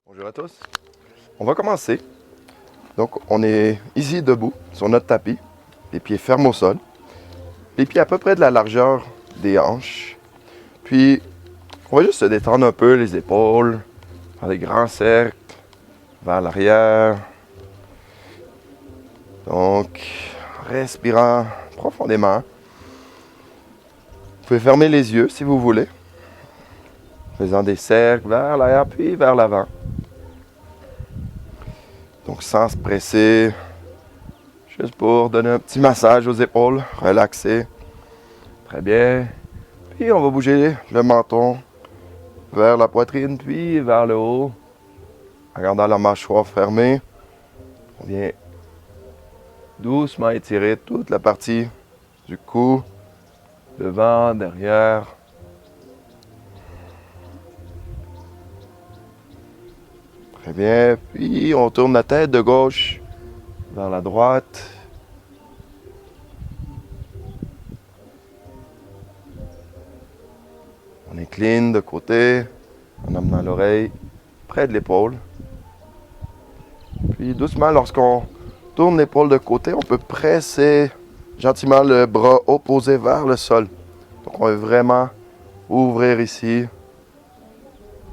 Bonjour à tous. On va commencer. Donc, on est ici debout sur notre tapis, les pieds fermes au sol, les pieds à peu près de la largeur des hanches. Puis, on va juste se détendre un peu les épaules, faire des grands cercles vers l'arrière. Donc, respirant profondément. Vous pouvez fermer les yeux si vous voulez, faisant des cercles vers l'arrière puis vers l'avant. Donc sans se presser, juste pour donner un petit massage aux épaules, relaxer. Très bien. Puis on va bouger le menton vers la poitrine, puis vers le haut. En gardant la mâchoire fermée, on vient doucement étirer toute la partie du cou, devant, derrière. Très bien. Puis on tourne la tête de gauche vers la droite. On incline de côté en amenant l'oreille près de l'épaule. Puis doucement, lorsqu'on tourne l'épaule de côté, on peut presser gentiment le bras opposé vers le sol. Donc on va vraiment ouvrir ici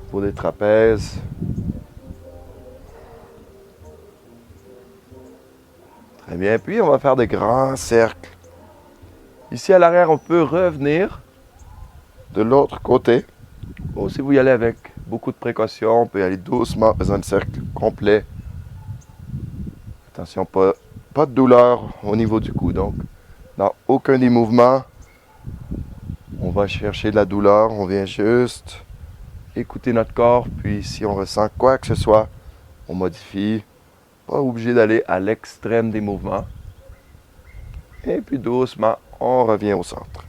pour des trapèzes. Très bien. Puis on va faire des grands cercles. Ici à l'arrière, on peut revenir de l'autre côté. Bon, si vous y allez avec beaucoup de précaution, on peut y aller doucement en faisant le cercle complet. Attention, pas de douleur au niveau du cou. Donc, dans aucun des mouvements, on va chercher de la douleur. On vient juste écouter notre corps. Puis si on ressent quoi que ce soit, on modifie. Pas obligé d'aller à l'extrême des mouvements. Et puis doucement, on revient au centre.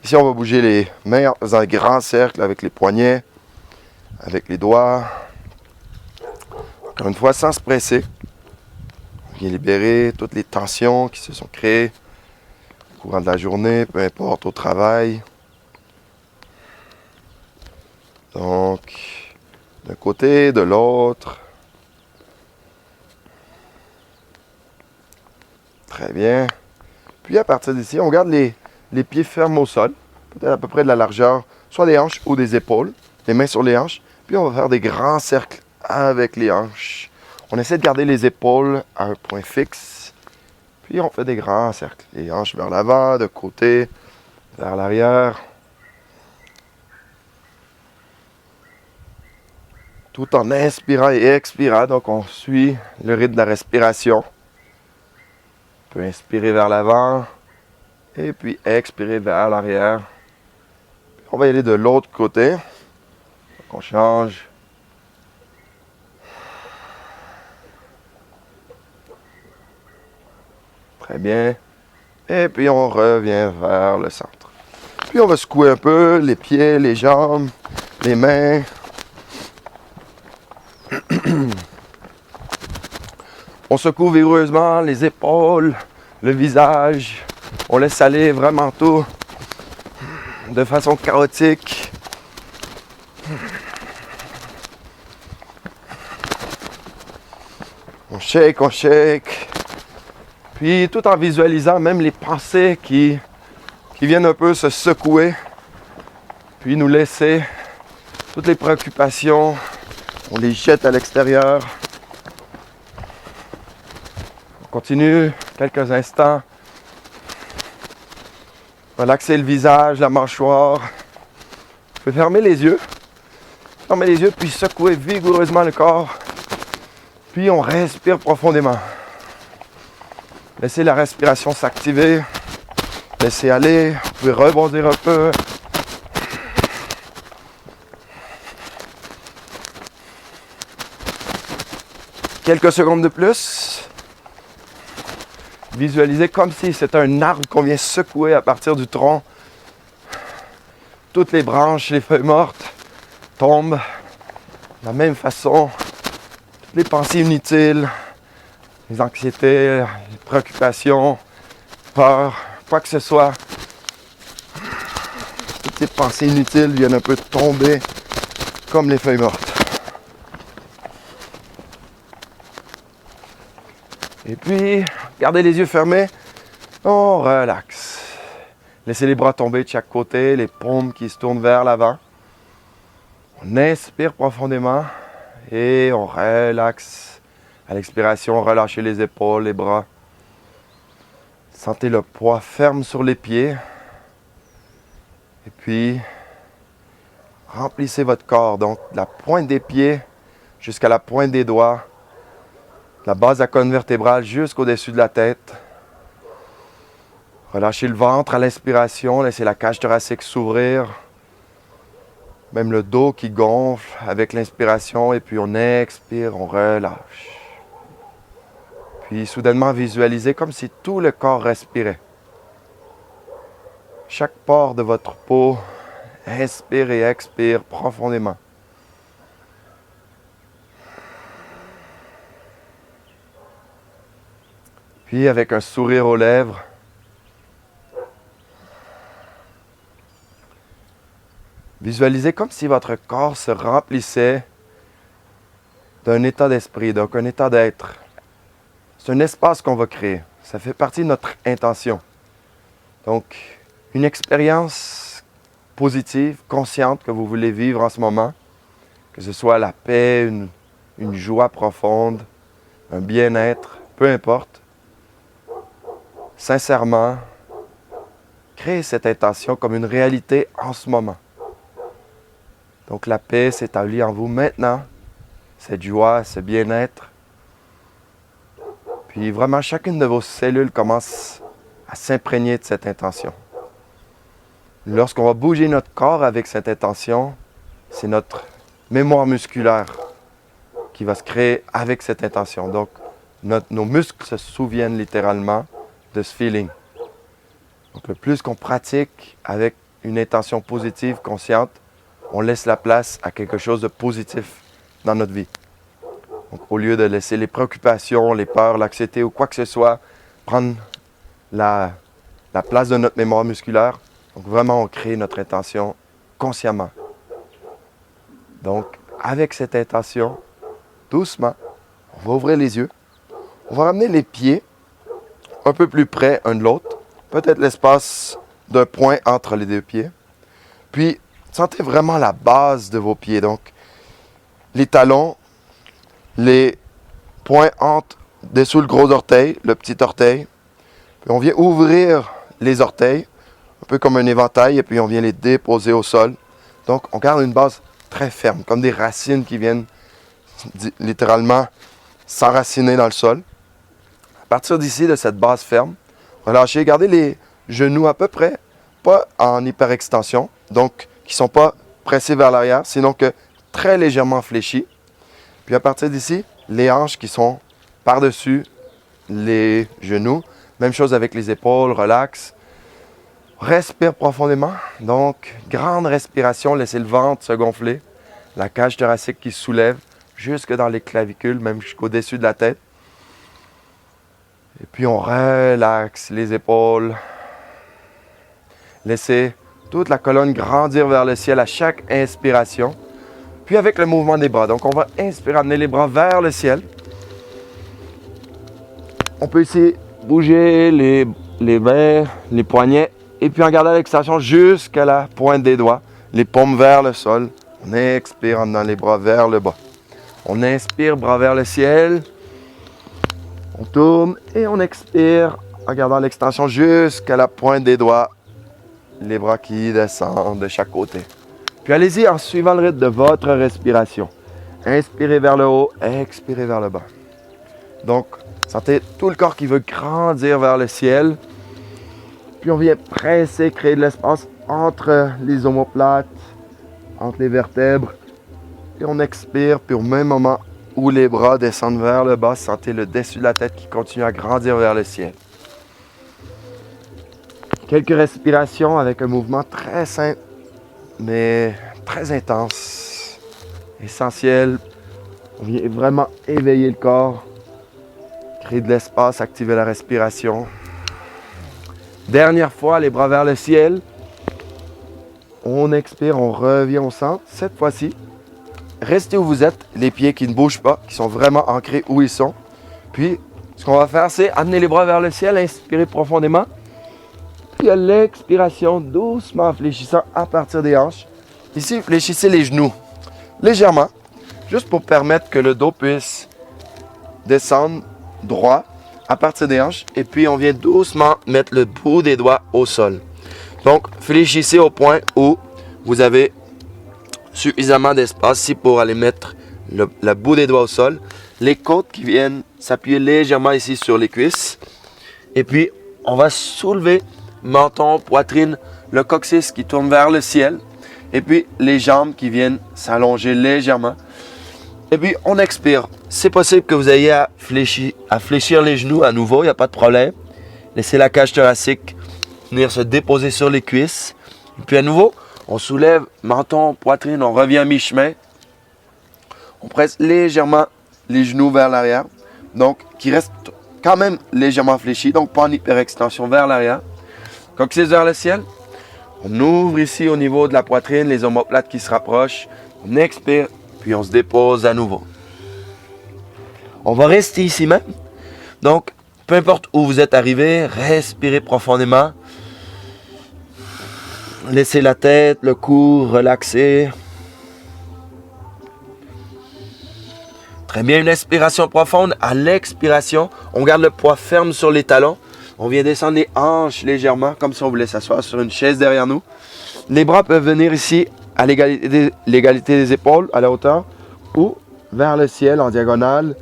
Ici, on va bouger les mains en faisant un grand cercle avec les poignets, avec les doigts. Encore une fois, sans se presser. On vient libérer toutes les tensions qui se sont créées au courant de la journée, peu importe au travail. Donc, d'un côté, de l'autre. Très bien. Puis à partir d'ici, on garde les pieds fermes au sol, peut-être à peu près de la largeur, soit des hanches ou des épaules, les mains sur les hanches. Puis on va faire des grands cercles avec les hanches. On essaie de garder les épaules à un point fixe. Puis on fait des grands cercles. Les hanches vers l'avant, de côté, vers l'arrière. Tout en inspirant et expirant. Donc on suit le rythme de la respiration. On peut inspirer vers l'avant et puis expirer vers l'arrière. On va y aller de l'autre côté. Donc on change. Très bien. Et puis on revient vers le centre. Puis on va secouer un peu les pieds, les jambes, les mains. On secoue vigoureusement les épaules, le visage. On laisse aller vraiment tout de façon chaotique. On shake. Puis tout en visualisant même les pensées qui viennent un peu se secouer. Puis nous laisser toutes les préoccupations. On les jette à l'extérieur. On continue quelques instants. Relaxer le visage, la mâchoire. Vous pouvez fermer les yeux. Fermez les yeux, puis secouer vigoureusement le corps. Puis on respire profondément. Laissez la respiration s'activer. Laissez aller. Vous pouvez rebondir un peu. Quelques secondes de plus. Visualisez comme si c'était un arbre qu'on vient secouer à partir du tronc. Toutes les branches, les feuilles mortes tombent de la même façon. Toutes les pensées inutiles, les anxiétés, les préoccupations, peurs, quoi que ce soit. Toutes ces pensées inutiles viennent un peu tomber comme les feuilles mortes. Et puis, gardez les yeux fermés. On relaxe. Laissez les bras tomber de chaque côté, les paumes qui se tournent vers l'avant. On inspire profondément et on relaxe. À l'expiration, relâchez les épaules, les bras. Sentez le poids ferme sur les pieds. Et puis, remplissez votre corps, donc de la pointe des pieds jusqu'à la pointe des doigts, la base de la colonne vertébrale jusqu'au-dessus de la tête. Relâchez le ventre à l'inspiration, laissez la cage thoracique s'ouvrir. Même le dos qui gonfle avec l'inspiration et puis on expire, on relâche. Puis soudainement visualisez comme si tout le corps respirait. Chaque pore de votre peau inspire et expire profondément. Puis avec un sourire aux lèvres, visualisez comme si votre corps se remplissait d'un état d'esprit, donc un état d'être. C'est un espace qu'on va créer. Ça fait partie de notre intention. Donc, une expérience positive, consciente que vous voulez vivre en ce moment, que ce soit la paix, une joie profonde, un bien-être, peu importe. Sincèrement, créez cette intention comme une réalité en ce moment. Donc la paix s'établit en vous maintenant, cette joie, ce bien-être. Puis vraiment, chacune de vos cellules commence à s'imprégner de cette intention. Lorsqu'on va bouger notre corps avec cette intention, c'est notre mémoire musculaire qui va se créer avec cette intention. Donc, nos muscles se souviennent littéralement de ce feeling. Donc, le plus qu'on pratique avec une intention positive, consciente, on laisse la place à quelque chose de positif dans notre vie. Donc, au lieu de laisser les préoccupations, les peurs, l'anxiété ou quoi que ce soit prendre la place de notre mémoire musculaire, donc vraiment on crée notre intention consciemment. Donc, avec cette intention, doucement, on va ouvrir les yeux. On va ramener les pieds un peu plus près un de l'autre, peut-être l'espace d'un point entre les deux pieds. Puis, sentez vraiment la base de vos pieds. Donc, les talons, les points entre dessous le gros orteil, le petit orteil. Puis, on vient ouvrir les orteils, un peu comme un éventail, et puis on vient les déposer au sol. Donc, on garde une base très ferme, comme des racines qui viennent littéralement s'enraciner dans le sol. À partir d'ici, de cette base ferme, relâchez, gardez les genoux à peu près, pas en hyperextension, donc qui ne sont pas pressés vers l'arrière, sinon que très légèrement fléchis. Puis à partir d'ici, les hanches qui sont par-dessus les genoux. Même chose avec les épaules, relax. Respire profondément. Donc, grande respiration, laissez le ventre se gonfler. La cage thoracique qui se soulève jusque dans les clavicules, même jusqu'au-dessus de la tête. Et puis on relaxe les épaules. Laissez toute la colonne grandir vers le ciel à chaque inspiration. Puis avec le mouvement des bras. Donc on va inspirer, amener les bras vers le ciel. On peut ici bouger les mains, les poignets. Et puis en gardant l'extension jusqu'à la pointe des doigts. Les paumes vers le sol. On expire en amenant les bras vers le bas. On inspire, bras vers le ciel. On tourne et on expire en gardant l'extension jusqu'à la pointe des doigts. Les bras qui descendent de chaque côté. Puis allez-y en suivant le rythme de votre respiration. Inspirez vers le haut, expirez vers le bas. Donc, sentez tout le corps qui veut grandir vers le ciel. Puis on vient presser, créer de l'espace entre les omoplates, entre les vertèbres. Et on expire, puis au même moment où les bras descendent vers le bas, sentez le dessus de la tête qui continue à grandir vers le ciel. Quelques respirations avec un mouvement très simple, mais très intense, essentiel. On vient vraiment éveiller le corps, créer de l'espace, activer la respiration. Dernière fois, les bras vers le ciel. On expire, on revient au centre. Cette fois-ci, restez où vous êtes, les pieds qui ne bougent pas, qui sont vraiment ancrés où ils sont. Puis, Ce qu'on va faire, c'est amener les bras vers le ciel, inspirer profondément. Puis à l'expiration, doucement fléchissant à partir des hanches. Ici, fléchissez les genoux légèrement, juste pour permettre que le dos puisse descendre droit à partir des hanches. Et puis, on vient doucement mettre le bout des doigts au sol. Donc, fléchissez au point où vous avez suffisamment d'espace ici pour aller mettre le bout des doigts au sol. Les côtes qui viennent s'appuyer légèrement ici sur les cuisses. Et puis, on va soulever menton, poitrine, le coccyx qui tourne vers le ciel. Et puis, les jambes qui viennent s'allonger légèrement. Et puis, on expire. C'est possible que vous ayez à fléchir les genoux à nouveau, il n'y a pas de problème. Laissez la cage thoracique venir se déposer sur les cuisses. Et puis, à nouveau, on soulève menton, poitrine, on revient à mi-chemin. On presse légèrement les genoux vers l'arrière. Donc, qui restent quand même légèrement fléchis. Donc, pas en hyperextension vers l'arrière. Coccyx vers le ciel. On ouvre ici au niveau de la poitrine, les omoplates qui se rapprochent. On expire, puis on se dépose à nouveau. On va rester ici même. Donc, peu importe où vous êtes arrivé, respirez profondément. Laissez la tête, le cou relaxer. Très bien, une inspiration profonde. À l'expiration, on garde le poids ferme sur les talons. On vient descendre les hanches légèrement, comme si on voulait s'asseoir sur une chaise derrière nous. Les bras peuvent venir ici à l'égalité des épaules, à la hauteur, ou vers le ciel en diagonale.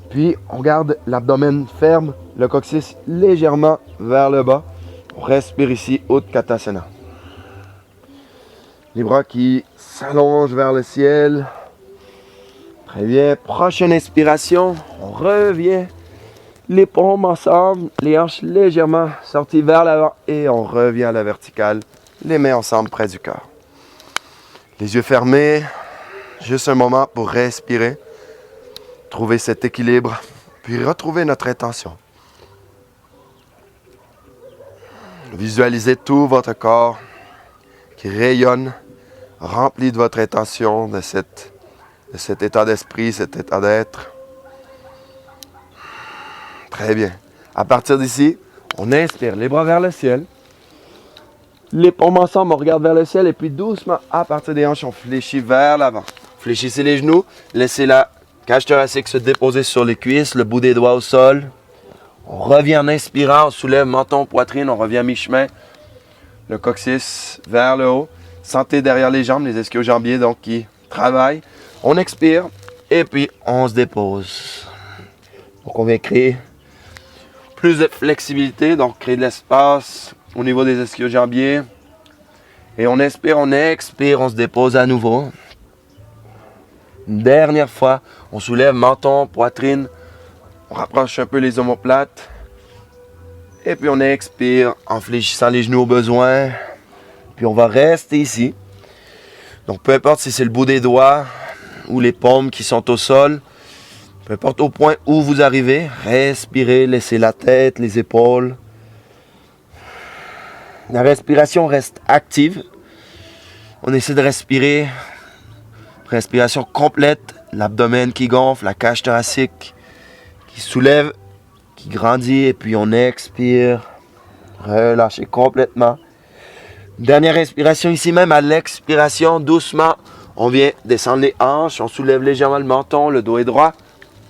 Puis, on garde l'abdomen ferme, le coccyx légèrement vers le bas. On respire ici, Utkatasana. Les bras qui s'allongent vers le ciel. Très bien. Prochaine inspiration, on revient. Les paumes ensemble, les hanches légèrement sorties vers l'avant et on revient à la verticale. Les mains ensemble près du cœur. Les yeux fermés, juste un moment pour respirer, trouver cet équilibre, puis retrouver notre intention. Visualisez tout votre corps qui rayonne, rempli de votre intention, de cet état d'esprit, cet état d'être. Très bien. À partir d'ici, on inspire les bras vers le ciel. Les paumes ensemble, on regarde vers le ciel et puis doucement, à partir des hanches, on fléchit vers l'avant. Fléchissez les genoux, laissez la cage thoracique se déposer sur les cuisses, le bout des doigts au sol. On revient en inspirant, on soulève menton, poitrine, on revient à mi-chemin. Le coccyx vers le haut. Sentez derrière les jambes, les ischio-jambiers donc qui travaillent. On expire et puis on se dépose. Donc on vient créer plus de flexibilité, donc créer de l'espace au niveau des ischio-jambiers. Et on inspire, on expire, on se dépose à nouveau. Une dernière fois, on soulève menton, poitrine. On rapproche un peu les omoplates. Et puis on expire en fléchissant les genoux au besoin. Puis on va rester ici. Donc peu importe si c'est le bout des doigts ou les paumes qui sont au sol. Peu importe au point où vous arrivez, respirez, laissez la tête, les épaules. La respiration reste active. On essaie de respirer. Respiration complète. L'abdomen qui gonfle, la cage thoracique qui soulève, qui grandit. Et puis on expire. Relâchez complètement. Dernière inspiration ici même. À l'expiration, doucement, on vient descendre les hanches. On soulève légèrement le menton, le dos est droit.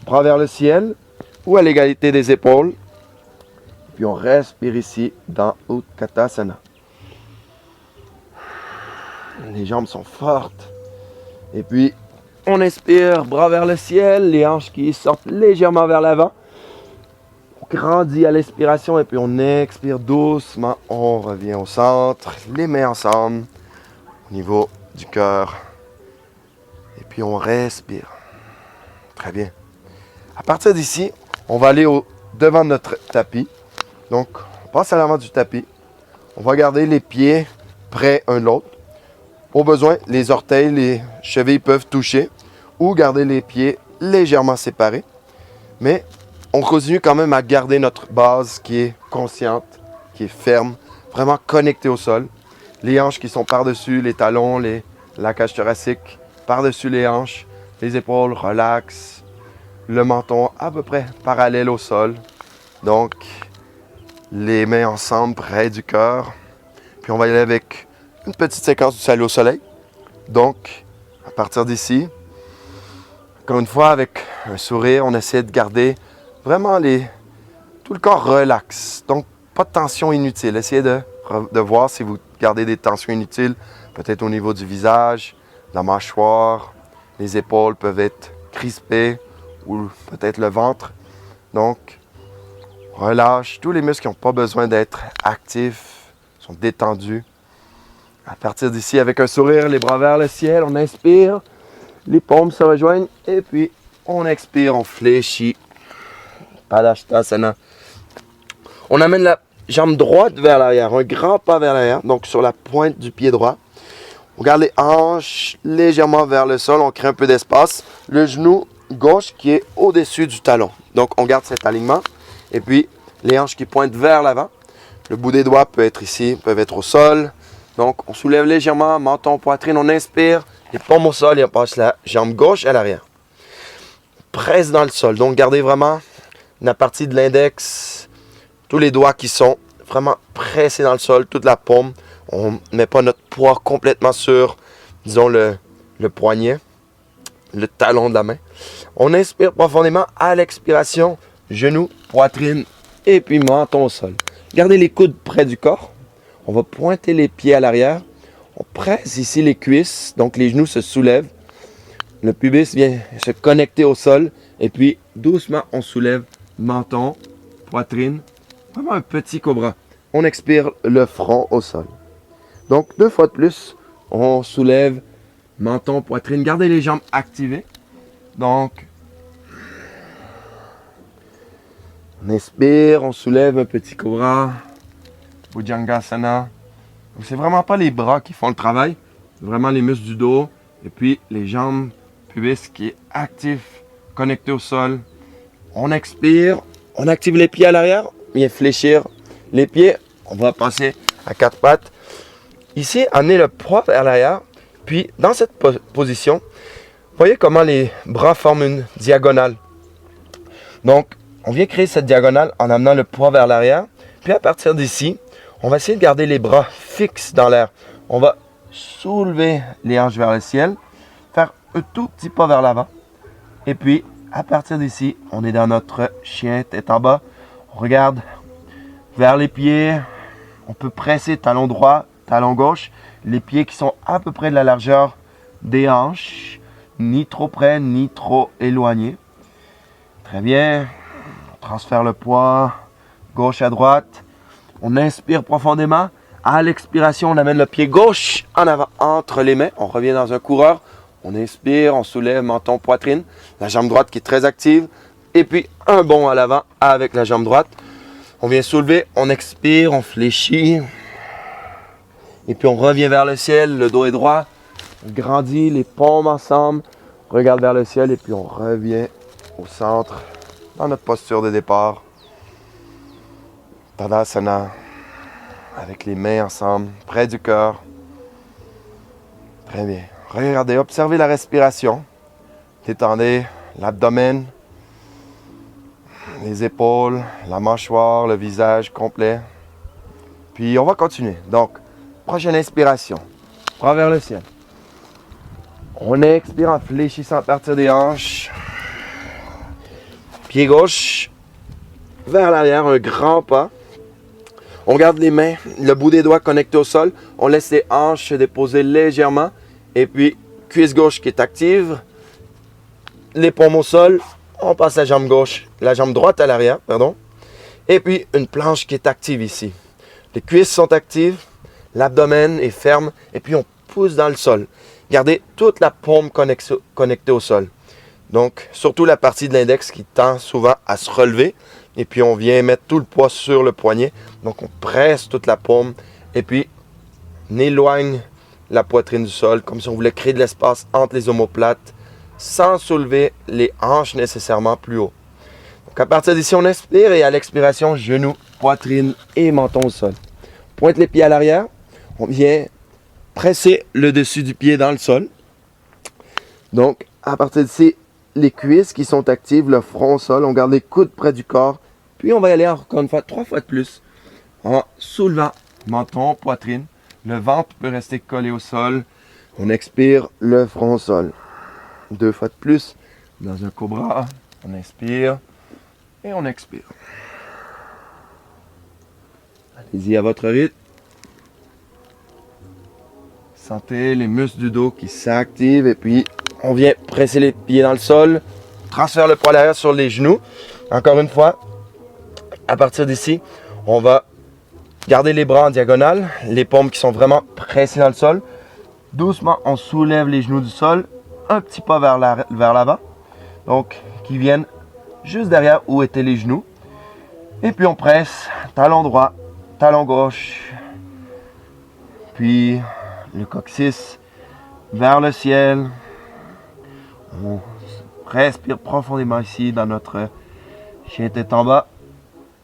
Bras vers le ciel ou à l'égalité des épaules. Puis on respire ici dans Utkatasana. Les jambes sont fortes. Et puis on inspire, bras vers le ciel, les hanches qui sortent légèrement vers l'avant. On grandit à l'expiration et puis on expire doucement. On revient au centre, les mains ensemble au niveau du cœur. Et puis on respire. Très bien. À partir d'ici, on va aller devant notre tapis. Donc, on passe à l'avant du tapis. On va garder les pieds près un de l'autre. Au besoin, les orteils, les chevilles peuvent toucher ou garder les pieds légèrement séparés. Mais on continue quand même à garder notre base qui est consciente, qui est ferme, vraiment connectée au sol. Les hanches qui sont par-dessus les talons, la cage thoracique par-dessus les hanches. Les épaules relaxent. Le menton à peu près parallèle au sol. Donc, les mains ensemble près du cœur. Puis on va y aller avec une petite séquence du salut au soleil. Donc, à partir d'ici, encore une fois, avec un sourire, on essaie de garder vraiment tout le corps relax. Donc, pas de tension inutile. Essayez de voir si vous gardez des tensions inutiles, peut-être au niveau du visage, de la mâchoire, les épaules peuvent être crispées ou peut-être le ventre. Donc, relâche. Tous les muscles qui n'ont pas besoin d'être actifs sont détendus. À partir d'ici, avec un sourire, les bras vers le ciel, on inspire, les paumes se rejoignent et puis on expire, on fléchit. Padastasana. On amène la jambe droite vers l'arrière, un grand pas vers l'arrière, donc sur la pointe du pied droit. On garde les hanches légèrement vers le sol, on crée un peu d'espace. Le genou gauche qui est au-dessus du talon. Donc on garde cet alignement et puis les hanches qui pointent vers l'avant. Le bout des doigts peut être ici, peuvent être au sol. Donc on soulève légèrement, menton, poitrine, on inspire, les paumes au sol et on passe la jambe gauche à l'arrière. Presse dans le sol, donc gardez vraiment la partie de l'index, tous les doigts qui sont vraiment pressés dans le sol, toute la paume. On ne met pas notre poids complètement sur, disons, le poignet, le talon de la main. On inspire profondément à l'expiration, genoux, poitrine et puis menton au sol. Gardez les coudes près du corps. On va pointer les pieds à l'arrière. On presse ici les cuisses, donc les genoux se soulèvent. Le pubis vient se connecter au sol. Et puis, doucement, on soulève menton, poitrine. Vraiment un petit cobra. On expire le front au sol. Donc, 2 fois de plus, on soulève menton, poitrine. Gardez les jambes activées. Donc, on inspire, on soulève un petit cobra. Bhujangasana. C'est vraiment pas les bras qui font le travail, c'est vraiment les muscles du dos et puis les jambes, pubis qui est actif, connecté au sol. On expire, on active les pieds à l'arrière, bien fléchir les pieds. On va passer à 4 pattes. Ici, amener le poids vers l'arrière. Puis dans cette position, voyez comment les bras forment une diagonale. Donc, on vient créer cette diagonale en amenant le poids vers l'arrière. Puis à partir d'ici, on va essayer de garder les bras fixes dans l'air. On va soulever les hanches vers le ciel, faire un tout petit pas vers l'avant. Et puis, à partir d'ici, on est dans notre chien tête en bas. On regarde vers les pieds. On peut presser talon droit, talon gauche. Les pieds qui sont à peu près de la largeur des hanches. Ni trop près, ni trop éloignés. Très bien. On transfère le poids gauche à droite. On inspire profondément. À l'expiration, on amène le pied gauche en avant entre les mains. On revient dans un coureur. On inspire, on soulève menton, poitrine. La jambe droite qui est très active. Et puis un bond à l'avant avec la jambe droite. On vient soulever, on expire, on fléchit. Et puis on revient vers le ciel, le dos est droit. On grandit, les paumes ensemble. On regarde vers le ciel et puis on revient au centre dans notre posture de départ. Tadasana, avec les mains ensemble, près du cœur. Très bien. Regardez, observez la respiration. Détendez l'abdomen, les épaules, la mâchoire, le visage complet. Puis on va continuer. Donc, prochaine inspiration. Bras vers le ciel. On expire en fléchissant à partir des hanches. Pied gauche vers l'arrière, un grand pas. On garde les mains, le bout des doigts connecté au sol. On laisse les hanches se déposer légèrement. Et puis, cuisse gauche qui est active. Les paumes au sol. On passe la jambe gauche, la jambe droite à l'arrière, pardon. Et puis, une planche qui est active ici. Les cuisses sont actives. L'abdomen est ferme. Et puis, on pousse dans le sol. Gardez toute la paume connectée au sol. Donc, surtout la partie de l'index qui tend souvent à se relever. Et puis, on vient mettre tout le poids sur le poignet. Donc, on presse toute la paume. Et puis, on éloigne la poitrine du sol, comme si on voulait créer de l'espace entre les omoplates, sans soulever les hanches nécessairement plus haut. Donc, à partir d'ici, on inspire et à l'expiration, genoux, poitrine et menton au sol. Pointe les pieds à l'arrière. On vient presser le dessus du pied dans le sol. Donc, à partir d'ici, les cuisses qui sont actives, le front au sol. On garde les coudes près du corps. Puis on va y aller encore une fois, 3 fois de plus, en soulevant menton, poitrine. Le ventre peut rester collé au sol. On expire, le front au sol. 2 fois de plus, dans un cobra, on inspire et on expire. Allez-y à votre rythme. Sentez les muscles du dos qui s'activent et puis on vient presser les pieds dans le sol. Transfère le poids à l'arrière sur les genoux. Encore une fois, à partir d'ici, on va garder les bras en diagonale, les paumes qui sont vraiment pressées dans le sol. Doucement, on soulève les genoux du sol, un petit pas vers l'avant. Donc, qui viennent juste derrière où étaient les genoux. Et puis on presse, talon droit, talon gauche. Puis le coccyx vers le ciel. On respire profondément ici dans notre chien tête en bas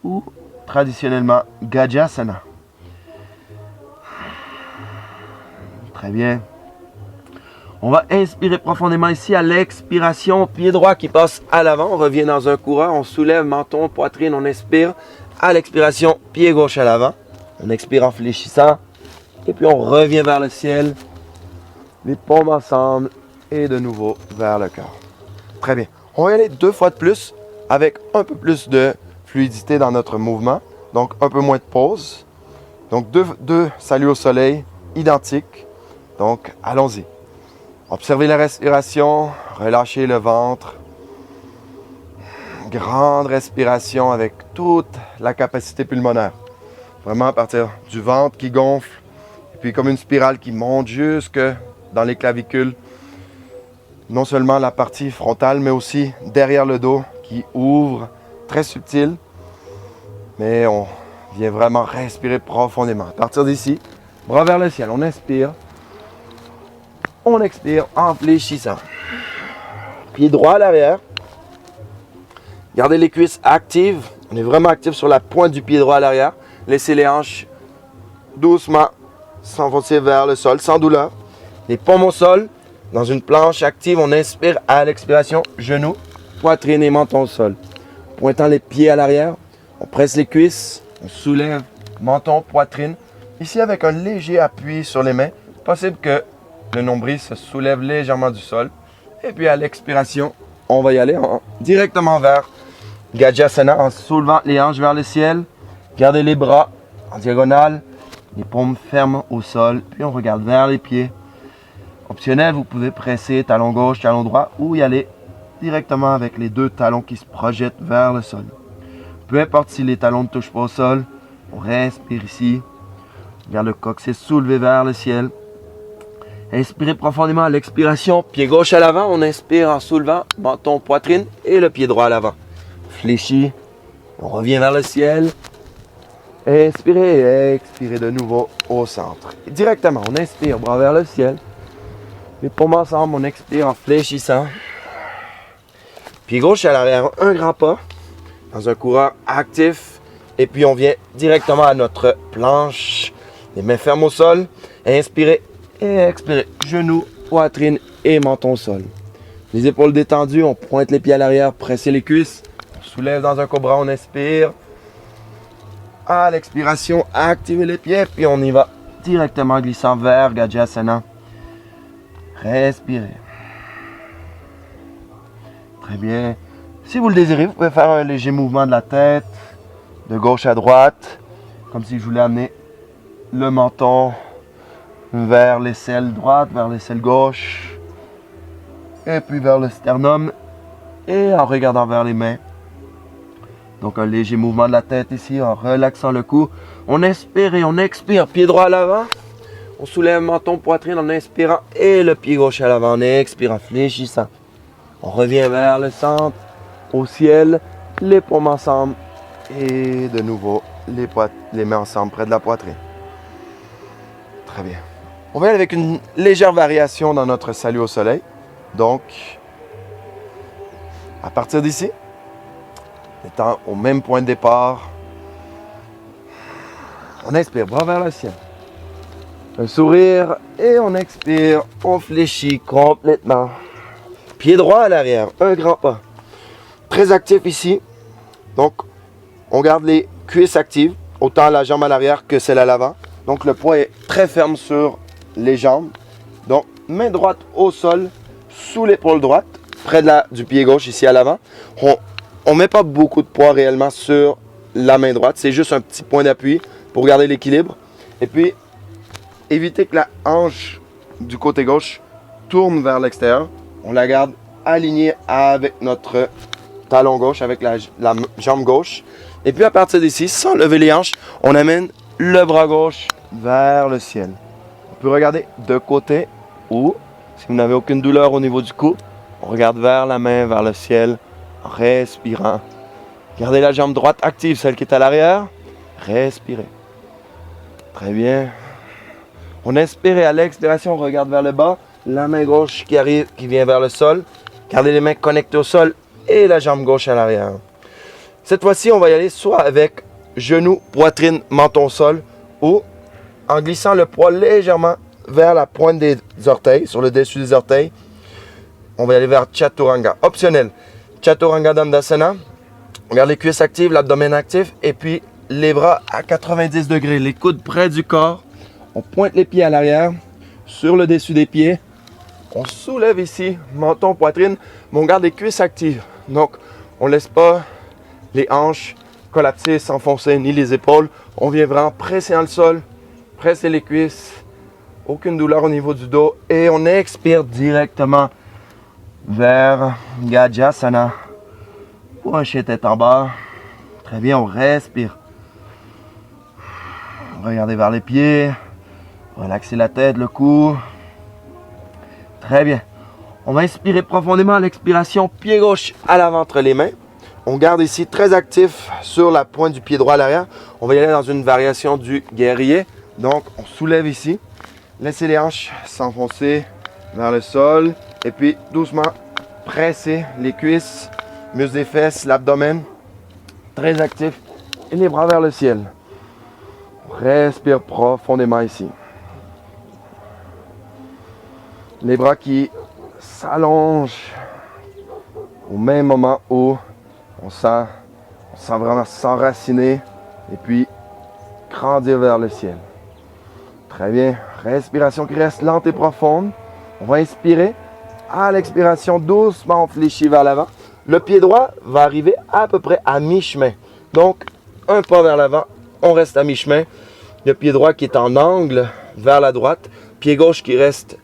ou traditionnellement Gajasana. Très bien. On va inspirer profondément ici à l'expiration, pied droit qui passe à l'avant. On revient dans un coureur, on soulève menton, poitrine, on inspire. À l'expiration, pied gauche à l'avant. On expire en fléchissant. Et puis on revient vers le ciel. Les paumes ensemble et de nouveau vers le cœur. Très bien. On va y aller 2 fois de plus avec un peu plus de fluidité dans notre mouvement. Donc un peu moins de pause. Donc deux saluts au soleil identiques. Donc allons-y. Observez la respiration, relâchez le ventre. Grande respiration avec toute la capacité pulmonaire. Vraiment à partir du ventre qui gonfle. Et puis comme une spirale qui monte jusque dans les clavicules. Non seulement la partie frontale, mais aussi derrière le dos qui ouvre. Très subtil. Mais on vient vraiment respirer profondément. À partir d'ici, bras vers le ciel. On inspire. On expire en fléchissant. Pied droit à l'arrière. Gardez les cuisses actives. On est vraiment actif sur la pointe du pied droit à l'arrière. Laissez les hanches doucement s'enfoncer vers le sol sans douleur. Les paumes au sol. Dans une planche active, on inspire à l'expiration. Genoux, poitrine et menton au sol. Pointant les pieds à l'arrière. On presse les cuisses. On soulève menton, poitrine. Ici avec un léger appui sur les mains. Possible que le nombril se soulève légèrement du sol. Et puis à l'expiration, on va y aller directement vers Gajasana en soulevant les hanches vers le ciel. Gardez les bras en diagonale. Les paumes fermes au sol. Puis on regarde vers les pieds. Optionnel, vous pouvez presser talon gauche, talon droit ou y aller directement avec les 2 talons qui se projettent vers le sol. Peu importe si les talons ne touchent pas au sol. On respire ici. Garde le coccyx soulevé vers le ciel. Inspirez profondément à l'expiration, pied gauche à l'avant, on inspire en soulevant, menton, poitrine et le pied droit à l'avant. Fléchis, on revient vers le ciel. Inspirez et expirez de nouveau au centre. Et directement, on inspire, bras vers le ciel. Les paumes ensemble, on expire en fléchissant. Pied gauche à l'arrière, un grand pas, dans un coureur actif. Et puis on vient directement à notre planche. Les mains fermes au sol. Inspirez. Et expirez, genoux, poitrine et menton au sol. Les épaules détendues, on pointe les pieds à l'arrière, pressez les cuisses. On soulève dans un cobra, on inspire. À l'expiration, activez les pieds, puis on y va directement glissant vers Gajasana. Respirez. Très bien. Si vous le désirez, vous pouvez faire un léger mouvement de la tête, de gauche à droite, comme si je voulais amener le menton vers l'aisselle droite, vers l'aisselle gauche, et puis vers le sternum, et en regardant vers les mains. Donc un léger mouvement de la tête ici, en relaxant le cou. On inspire et on expire, pied droit à l'avant. On soulève menton, poitrine en inspirant, et le pied gauche à l'avant, en expirant, fléchissant. On revient vers le centre, au ciel, les paumes ensemble, et de nouveau, les mains ensemble près de la poitrine. Très bien. On va aller avec une légère variation dans notre salut au soleil. Donc, à partir d'ici, étant au même point de départ, on inspire, bras vers le ciel. Un sourire et on expire, on fléchit complètement. Pied droit à l'arrière, un grand pas. Très actif ici. Donc, On garde les cuisses actives, autant la jambe à l'arrière que celle à l'avant. Donc le poids est très ferme sur les jambes. Donc main droite au sol, sous l'épaule droite, près du pied gauche ici à l'avant. On ne met pas beaucoup de poids réellement sur la main droite. C'est juste un petit point d'appui pour garder l'équilibre. Et puis, éviter que la hanche du côté gauche tourne vers l'extérieur. On la garde alignée avec notre talon gauche, avec la jambe gauche. Et puis à partir d'ici, sans lever les hanches, on amène le bras gauche vers le ciel. On peut regarder de côté ou, si vous n'avez aucune douleur au niveau du cou, on regarde vers la main, vers le ciel, en respirant. Gardez la jambe droite active, celle qui est à l'arrière. Respirez. Très bien. On inspire et à l'expiration, on regarde vers le bas. La main gauche qui arrive, qui vient vers le sol. Gardez les mains connectées au sol et la jambe gauche à l'arrière. Cette fois-ci, on va y aller soit avec genou, poitrine, menton au sol ou en glissant le poids légèrement vers la pointe des orteils, sur le dessus des orteils. On va y aller vers Chaturanga. Optionnel. Chaturanga Dandasana. On garde les cuisses actives, l'abdomen actif et puis les bras à 90 degrés, les coudes près du corps. On pointe les pieds à l'arrière, sur le dessus des pieds. On soulève ici, menton, poitrine, mais on garde les cuisses actives. Donc, on ne laisse pas les hanches collapser, s'enfoncer, ni les épaules. On vient vraiment presser dans le sol, presser les cuisses. Aucune douleur au niveau du dos. Et on expire directement vers Gajasana. Pour un chien tête en bas. Très bien, on respire. Regardez vers les pieds. Relaxez la tête, le cou. Très bien. On va inspirer profondément à l'expiration, pied gauche à l'avant entre les mains. On garde ici très actif sur la pointe du pied droit à l'arrière. On va y aller dans une variation du guerrier. Donc, on soulève ici. Laissez les hanches s'enfoncer vers le sol. Et puis, doucement, presser les cuisses, muscles des fesses, l'abdomen. Très actif. Et les bras vers le ciel. On respire profondément ici. Les bras qui s'allongent au même moment où on sent vraiment s'enraciner et puis grandir vers le ciel. Très bien. Respiration qui reste lente et profonde. On va inspirer. À l'expiration, doucement, on fléchit vers l'avant. Le pied droit va arriver à peu près à mi-chemin. Donc, un pas vers l'avant, on reste à mi-chemin. Le pied droit qui est en angle vers la droite. Pied gauche qui reste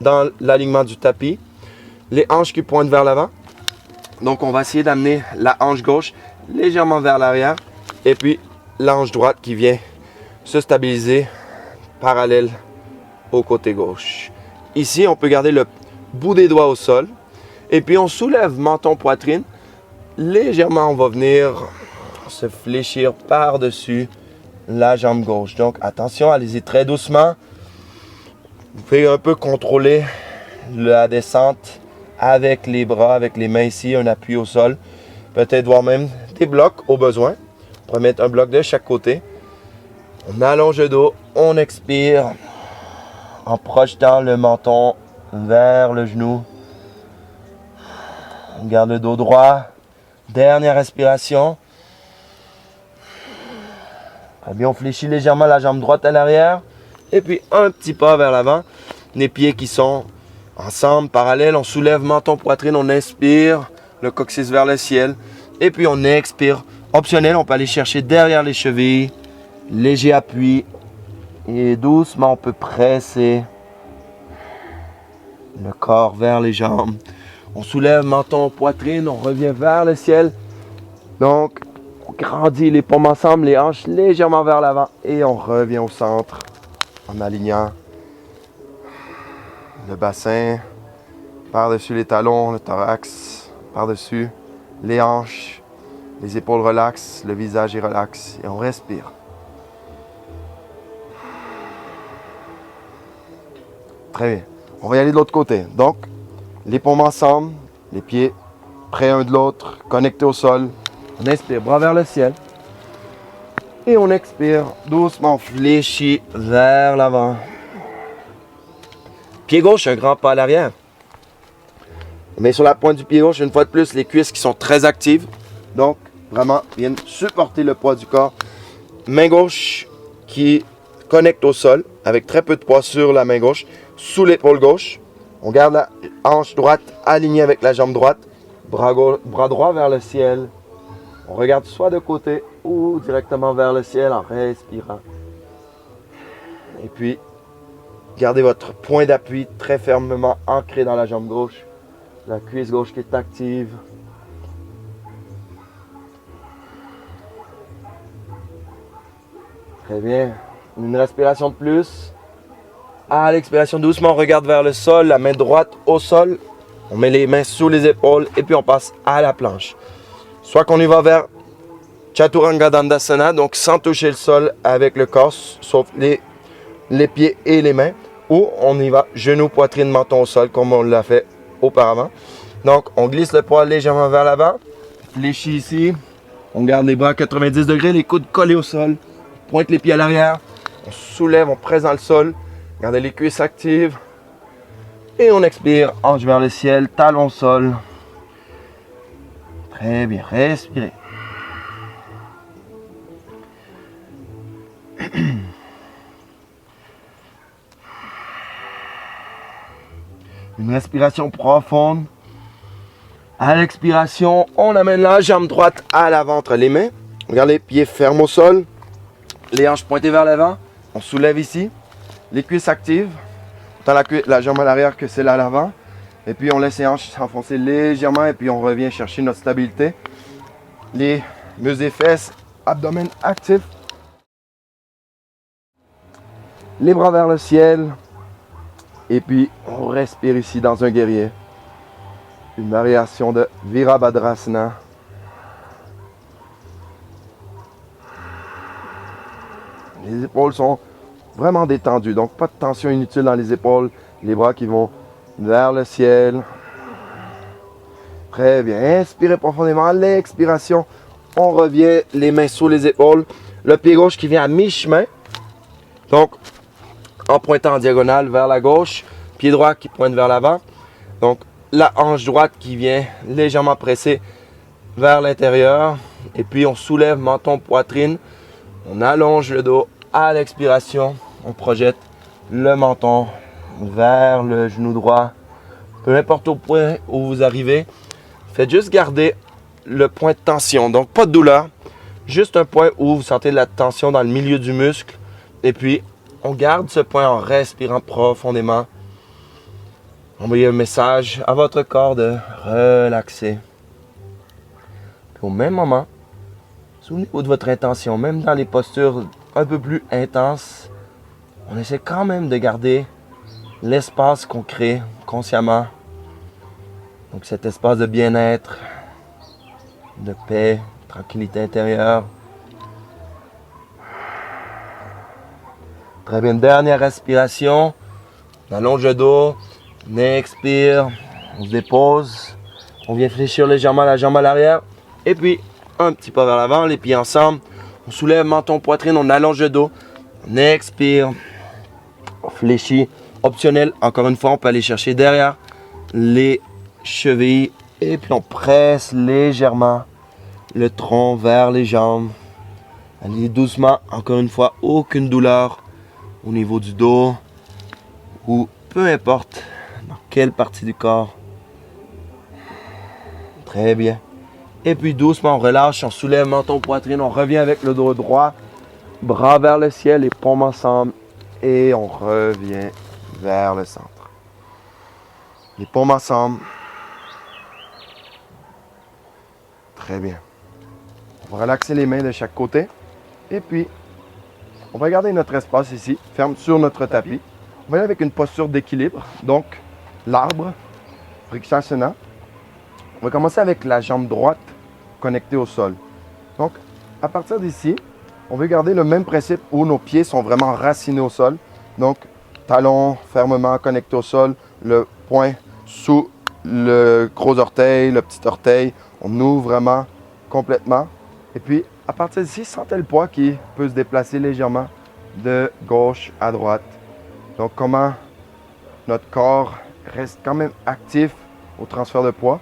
dans l'alignement du tapis. Les hanches qui pointent vers l'avant. Donc, on va essayer d'amener la hanche gauche légèrement vers l'arrière. Et puis, la hanche droite qui vient se stabiliser parallèle au côté gauche. Ici, on peut garder le bout des doigts au sol. Et puis, on soulève menton, poitrine. Légèrement, on va venir se fléchir par-dessus la jambe gauche. Donc, attention, allez-y très doucement. Vous pouvez un peu contrôler la descente avec les bras, avec les mains ici, un appui au sol. Peut-être voir même des blocs au besoin. On pourrait mettre un bloc de chaque côté. On allonge le dos, on expire en projetant le menton vers le genou. On garde le dos droit. Dernière respiration. Très bien, on fléchit légèrement la jambe droite à l'arrière. Et puis un petit pas vers l'avant. Les pieds qui sont ensemble, parallèles. On soulève menton, poitrine, on inspire. Le coccyx vers le ciel. Et puis on expire. Optionnel, on peut aller chercher derrière les chevilles. Léger appui. Et doucement, on peut presser le corps vers les jambes. On soulève menton, poitrine, on revient vers le ciel. Donc, on grandit les paumes ensemble, les hanches légèrement vers l'avant. Et on revient au centre en alignant le bassin par-dessus les talons, le thorax, par-dessus les hanches. Les épaules relaxent, le visage est relax et on respire. Très bien. On va y aller de l'autre côté. Donc, les paumes ensemble, les pieds près un de l'autre, connectés au sol. On inspire, bras vers le ciel. Et on expire, doucement, fléchi vers l'avant. Pied gauche, un grand pas à l'arrière. On met sur la pointe du pied gauche, une fois de plus, les cuisses qui sont très actives. Donc, vraiment viennent supporter le poids du corps. Main gauche qui connecte au sol avec très peu de poids sur la main gauche, sous l'épaule gauche. On garde la hanche droite alignée avec la jambe droite, bras droit vers le ciel. On regarde soit de côté ou directement vers le ciel en respirant. Et puis, gardez votre point d'appui très fermement ancré dans la jambe gauche. La cuisse gauche qui est active. Très bien. Une respiration de plus. À l'expiration, doucement, on regarde vers le sol, la main droite au sol. On met les mains sous les épaules et puis on passe à la planche. Soit qu'on y va vers Chaturanga Dandasana, donc sans toucher le sol avec le corps, sauf les pieds et les mains. Ou on y va genou, poitrine, menton au sol, comme on l'a fait auparavant. Donc, on glisse le poids légèrement vers l'avant. Fléchit ici. On garde les bras à 90 degrés, les coudes collés au sol. On pointe les pieds à l'arrière. On soulève, on presse dans le sol. Gardez les cuisses actives. Et on expire, hanche vers le ciel, talon au sol. Très bien, respirez. Une respiration profonde. À l'expiration, on amène la jambe droite à l'avant entre les mains. Regardez, pieds fermes au sol. Les hanches pointées vers l'avant. On soulève ici. Les cuisses actives. Autant la jambe à l'arrière que celle à l'avant. Et puis on laisse les hanches s'enfoncer légèrement. Et puis on revient chercher notre stabilité. Les muscles des fesses. Abdomen actif. Les bras vers le ciel. Et puis on respire ici dans un guerrier. Une variation de Virabhadrasana. Les épaules sont vraiment détendues, donc pas de tension inutile dans les épaules. Les bras qui vont vers le ciel. Très bien. Inspirez profondément. À l'expiration, on revient les mains sous les épaules. Le pied gauche qui vient à mi-chemin. Donc, en pointant en diagonale vers la gauche. Pied droit qui pointe vers l'avant. Donc, la hanche droite qui vient légèrement presser vers l'intérieur. Et puis, on soulève menton, poitrine. On allonge le dos. À l'expiration, on projette le menton vers le genou droit. Peu importe au point où vous arrivez, faites juste garder le point de tension. Donc, pas de douleur. Juste un point où vous sentez de la tension dans le milieu du muscle. Et puis, on garde ce point en respirant profondément. Envoyez un message à votre corps de relaxer. Puis au même moment, souvenez-vous de votre intention, même dans les postures un peu plus intenses, on essaie quand même de garder l'espace qu'on crée consciemment. Donc cet espace de bien-être, de paix, tranquillité intérieure. Très bien, dernière respiration. On allonge le dos, on expire, on se dépose. On vient fléchir légèrement la jambe à l'arrière. Et puis, un petit pas vers l'avant, les pieds ensemble. On soulève menton, poitrine, on allonge le dos. On expire. On fléchit. Optionnel, encore une fois, on peut aller chercher derrière les chevilles. Et puis, on presse légèrement le tronc vers les jambes. Allez doucement, encore une fois, aucune douleur au niveau du dos. Ou peu importe dans quelle partie du corps. Très bien. Et puis doucement, on relâche, on soulève menton, poitrine, on revient avec le dos droit, bras vers le ciel, les paumes ensemble, et on revient vers le centre. Les paumes ensemble. Très bien. On va relaxer les mains de chaque côté, et puis on va garder notre espace ici, ferme sur notre tapis. On va aller avec une posture d'équilibre, donc l'arbre, Vrikshasana. On va commencer avec la jambe droite connectée au sol. Donc, à partir d'ici, on veut garder le même principe où nos pieds sont vraiment racinés au sol. Donc, talons fermement connectés au sol, le poing sous le gros orteil, le petit orteil. On ouvre vraiment complètement. Et puis, à partir d'ici, sentez le poids qui peut se déplacer légèrement de gauche à droite. Donc, comment notre corps reste quand même actif au transfert de poids.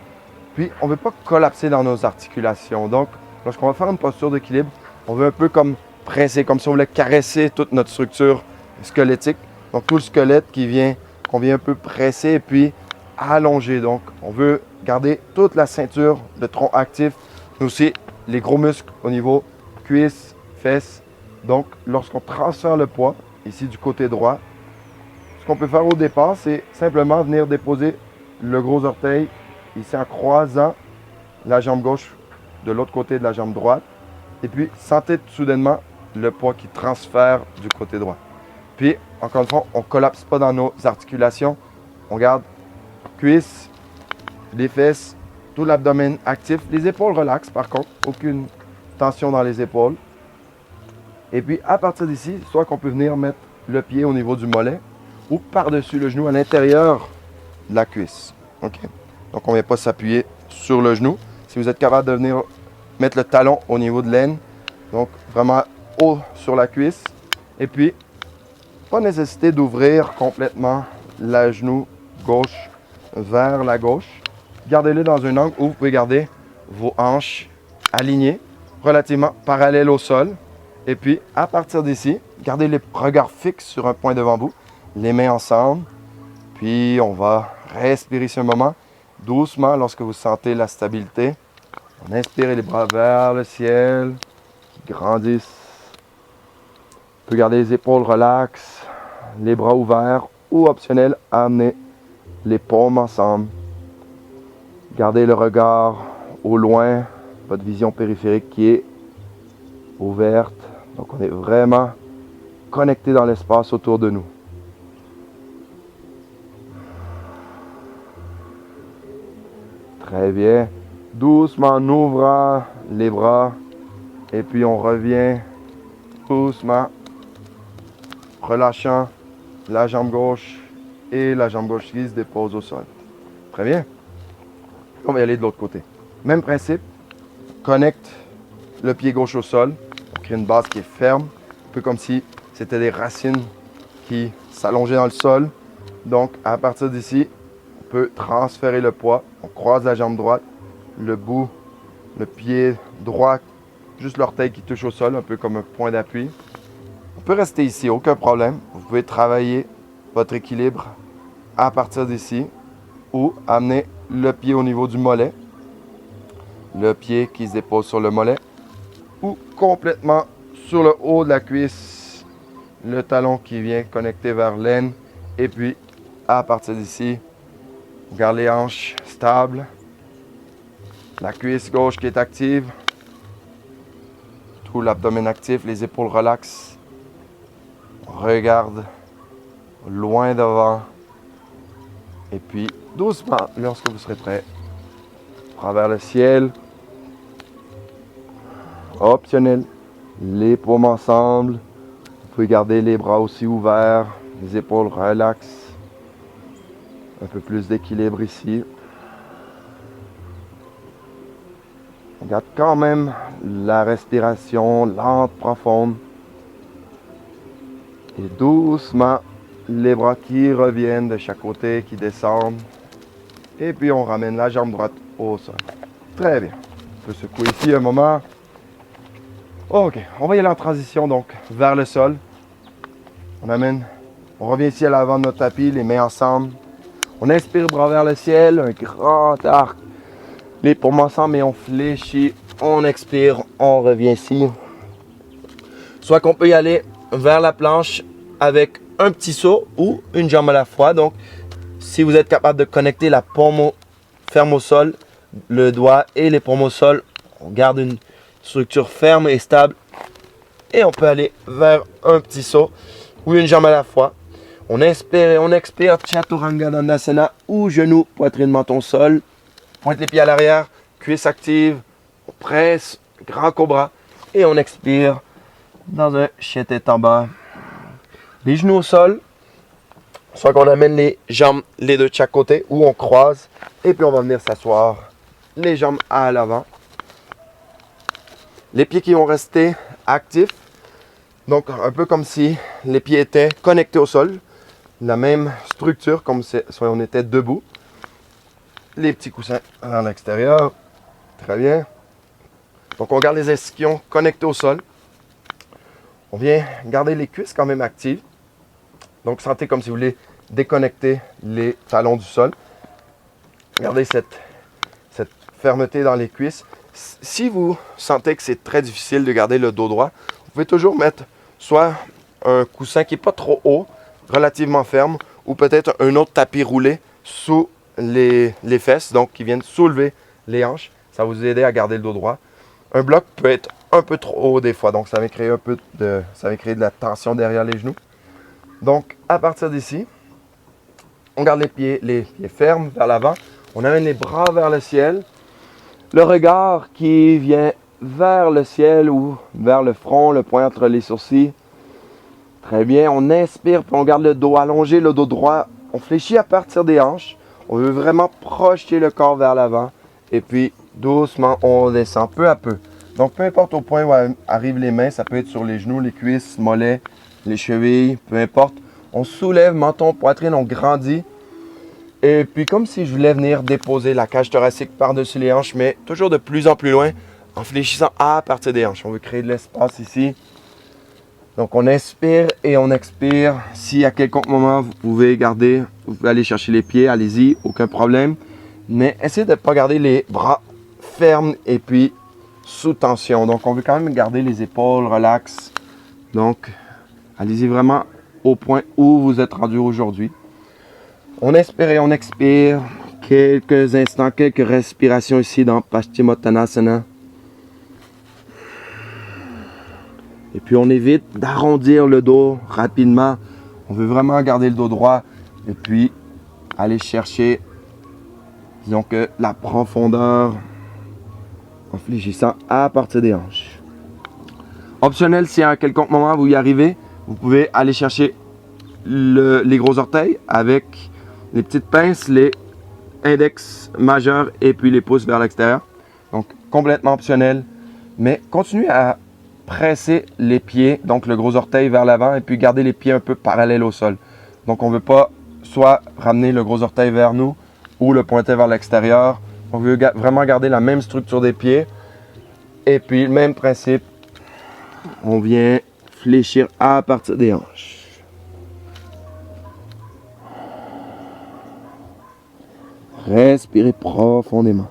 Puis, on ne veut pas collapser dans nos articulations. Donc, lorsqu'on va faire une posture d'équilibre, on veut un peu comme presser, comme si on voulait caresser toute notre structure squelettique. Donc tout le squelette qu'on vient un peu presser et puis allonger. Donc on veut garder toute la ceinture, le tronc actif, mais aussi les gros muscles au niveau cuisses, fesses. Donc lorsqu'on transfère le poids, ici du côté droit, ce qu'on peut faire au départ, c'est simplement venir déposer le gros orteil ici en croisant la jambe gauche de l'autre côté de la jambe droite. Et puis, sentez soudainement le poids qui transfère du côté droit. Puis, encore une fois, on ne collapse pas dans nos articulations. On garde cuisses, les fesses, tout l'abdomen actif. Les épaules relaxent par contre, aucune tension dans les épaules. Et puis, à partir d'ici, soit qu'on peut venir mettre le pied au niveau du mollet ou par-dessus le genou à l'intérieur de la cuisse. OK? Donc, on ne vient pas s'appuyer sur le genou. Si vous êtes capable de venir mettre le talon au niveau de l'aine, donc vraiment haut sur la cuisse. Et puis, pas nécessité d'ouvrir complètement la genou gauche vers la gauche. Gardez-le dans un angle où vous pouvez garder vos hanches alignées, relativement parallèles au sol. Et puis, à partir d'ici, gardez les regards fixes sur un point devant vous, les mains ensemble. Puis, on va respirer ici un moment. Doucement, lorsque vous sentez la stabilité, on inspire les bras vers le ciel, grandissent. On peut garder les épaules relaxes, les bras ouverts ou optionnel, amener les paumes ensemble. Gardez le regard au loin, votre vision périphérique qui est ouverte. Donc on est vraiment connecté dans l'espace autour de nous. Très bien. Doucement en ouvrant les bras. Et puis on revient doucement, relâchant la jambe gauche et la jambe gauche qui se dépose au sol. Très bien. On va y aller de l'autre côté. Même principe. Connecte le pied gauche au sol. On crée une base qui est ferme. Un peu comme si c'était des racines qui s'allongeaient dans le sol. Donc à partir d'ici, on peut transférer le poids. On croise la jambe droite. Le bout, le pied droit, juste l'orteil qui touche au sol, un peu comme un point d'appui. On peut rester ici, aucun problème. Vous pouvez travailler votre équilibre à partir d'ici ou amener le pied au niveau du mollet, le pied qui se dépose sur le mollet ou complètement sur le haut de la cuisse, le talon qui vient connecter vers l'aine et puis à partir d'ici, on garde les hanches stables. La cuisse gauche qui est active, tout l'abdomen actif, les épaules relaxent. On regarde loin devant. Et puis, doucement, lorsque vous serez prêt, prends vers le ciel. Optionnel, les paumes ensemble. Vous pouvez garder les bras aussi ouverts, les épaules relaxent. Un peu plus d'équilibre ici. On garde quand même la respiration lente, profonde. Et doucement, les bras qui reviennent de chaque côté, qui descendent. Et puis on ramène la jambe droite au sol. Très bien. On peut secouer ici un moment. Ok, on va y aller en transition donc vers le sol. On revient ici à l'avant de notre tapis, les mains ensemble. On inspire, bras vers le ciel, un grand arc. Les paumes ensemble et on fléchit, on expire, on revient ici. Soit qu'on peut y aller vers la planche avec un petit saut ou une jambe à la fois. Donc, si vous êtes capable de connecter la paume ferme au sol, le doigt et les paumes au sol, on garde une structure ferme et stable. Et on peut aller vers un petit saut ou une jambe à la fois. On inspire et on expire, Chaturanga Dandasana ou genou, poitrine, menton, sol. Pointe les pieds à l'arrière, cuisse active, on presse, grand cobra et on expire dans un chien tête en bas. Les genoux au sol, soit qu'on amène les jambes les deux de chaque côté ou on croise et puis on va venir s'asseoir, les jambes à l'avant. Les pieds qui vont rester actifs, donc un peu comme si les pieds étaient connectés au sol, la même structure comme si on était debout. Les petits coussins à l'extérieur. Très bien. Donc on garde les ischions connectés au sol. On vient garder les cuisses quand même actives. Donc sentez comme si vous voulez déconnecter les talons du sol. Gardez cette fermeté dans les cuisses. Si vous sentez que c'est très difficile de garder le dos droit, vous pouvez toujours mettre soit un coussin qui n'est pas trop haut, relativement ferme, ou peut-être un autre tapis roulé sous les fesses, donc qui viennent soulever les hanches. Ça va vous aider à garder le dos droit. Un bloc peut être un peu trop haut des fois, donc ça va créer de la tension derrière les genoux. Donc à partir d'ici, on garde les pieds fermes vers l'avant. On amène les bras vers le ciel. Le regard qui vient vers le ciel ou vers le front, le poing entre les sourcils. Très bien, on inspire, puis on garde le dos allongé, le dos droit. On fléchit à partir des hanches. On veut vraiment projeter le corps vers l'avant. Et puis, doucement, on descend peu à peu. Donc, peu importe au point où arrivent les mains, ça peut être sur les genoux, les cuisses, mollets, les chevilles, peu importe. On soulève, menton, poitrine, on grandit. Et puis, comme si je voulais venir déposer la cage thoracique par-dessus les hanches, mais toujours de plus en plus loin, en fléchissant à partir des hanches. On veut créer de l'espace ici. Donc, on inspire et on expire. Si à quelconque moment, vous pouvez aller chercher les pieds, allez-y, aucun problème. Mais essayez de ne pas garder les bras fermes et puis sous tension. Donc, on veut quand même garder les épaules relax. Donc, allez-y vraiment au point où vous êtes rendu aujourd'hui. On inspire et on expire. Quelques instants, quelques respirations ici dans Paschimottanasana. Et puis on évite d'arrondir le dos rapidement. On veut vraiment garder le dos droit. Et puis aller chercher, disons que la profondeur en fléchissant à partir des hanches. Optionnel, si à quelconque moment vous y arrivez, vous pouvez aller chercher les gros orteils avec les petites pinces, les index majeurs et puis les pouces vers l'extérieur. Donc complètement optionnel. Mais continuez à presser les pieds, donc le gros orteil vers l'avant et puis garder les pieds un peu parallèles au sol. Donc on ne veut pas soit ramener le gros orteil vers nous ou le pointer vers l'extérieur. On veut vraiment garder la même structure des pieds. Et puis le même principe, on vient fléchir à partir des hanches. Respirez profondément.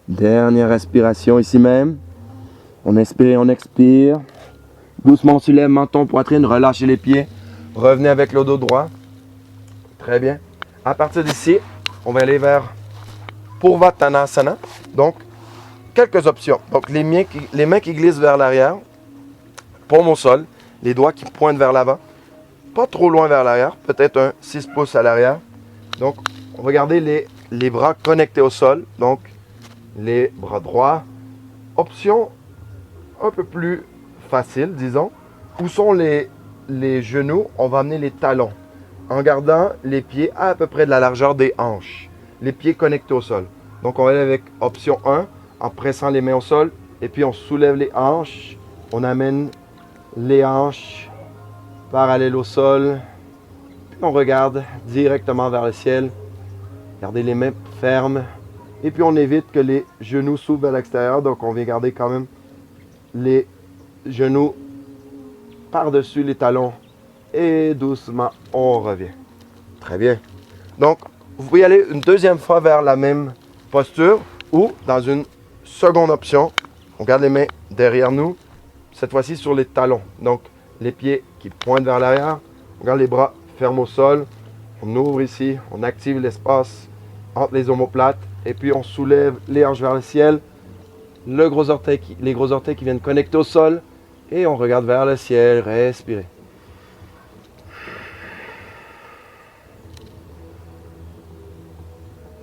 Dernière respiration ici même. On inspire et on expire. Doucement, on soulève menton, poitrine, relâchez les pieds. Revenez avec le dos droit. Très bien. À partir d'ici, on va aller vers Purvottanasana. Donc, quelques options. Donc, les mains qui glissent vers l'arrière. Paume au sol. Les doigts qui pointent vers l'avant. Pas trop loin vers l'arrière. Peut-être un 6 pouces à l'arrière. Donc, on va garder les bras connectés au sol. Donc, les bras droits. Option un peu plus facile, disons. Où sont les genoux? On va amener les talons. En gardant les pieds à peu près de la largeur des hanches. Les pieds connectés au sol. Donc, on va aller avec option 1. En pressant les mains au sol. Et puis, on soulève les hanches. On amène les hanches parallèles au sol. Puis on regarde directement vers le ciel. Gardez les mains fermes. Et puis on évite que les genoux s'ouvrent vers l'extérieur. Donc on vient garder quand même les genoux par-dessus les talons. Et doucement, on revient. Très bien. Donc, vous pouvez aller une deuxième fois vers la même posture. Ou dans une seconde option, on garde les mains derrière nous. Cette fois-ci sur les talons. Donc, les pieds qui pointent vers l'arrière. On garde les bras fermes au sol. On ouvre ici. On active l'espace entre les omoplates. Et puis, on soulève les hanches vers le ciel. Les gros orteils qui viennent connecter au sol. Et on regarde vers le ciel. Respirez.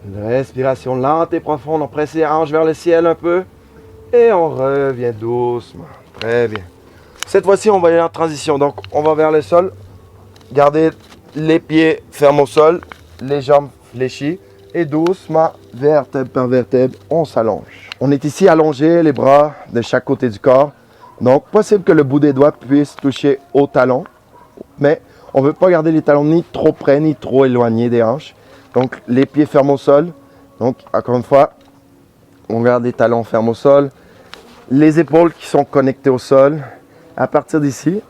Une respiration lente et profonde. On presse les hanches vers le ciel un peu. Et on revient doucement. Très bien. Cette fois-ci, on va aller en transition. Donc, on va vers le sol. Gardez les pieds fermes au sol. Les jambes fléchies. Et doucement, vertèbre par vertèbre, on s'allonge. On est ici allongé, les bras de chaque côté du corps. Donc, possible que le bout des doigts puisse toucher au talon. Mais on ne veut pas garder les talons ni trop près, ni trop éloignés des hanches. Donc les pieds fermes au sol. Donc encore une fois, on garde les talons fermes au sol. Les épaules qui sont connectées au sol. À partir d'ici,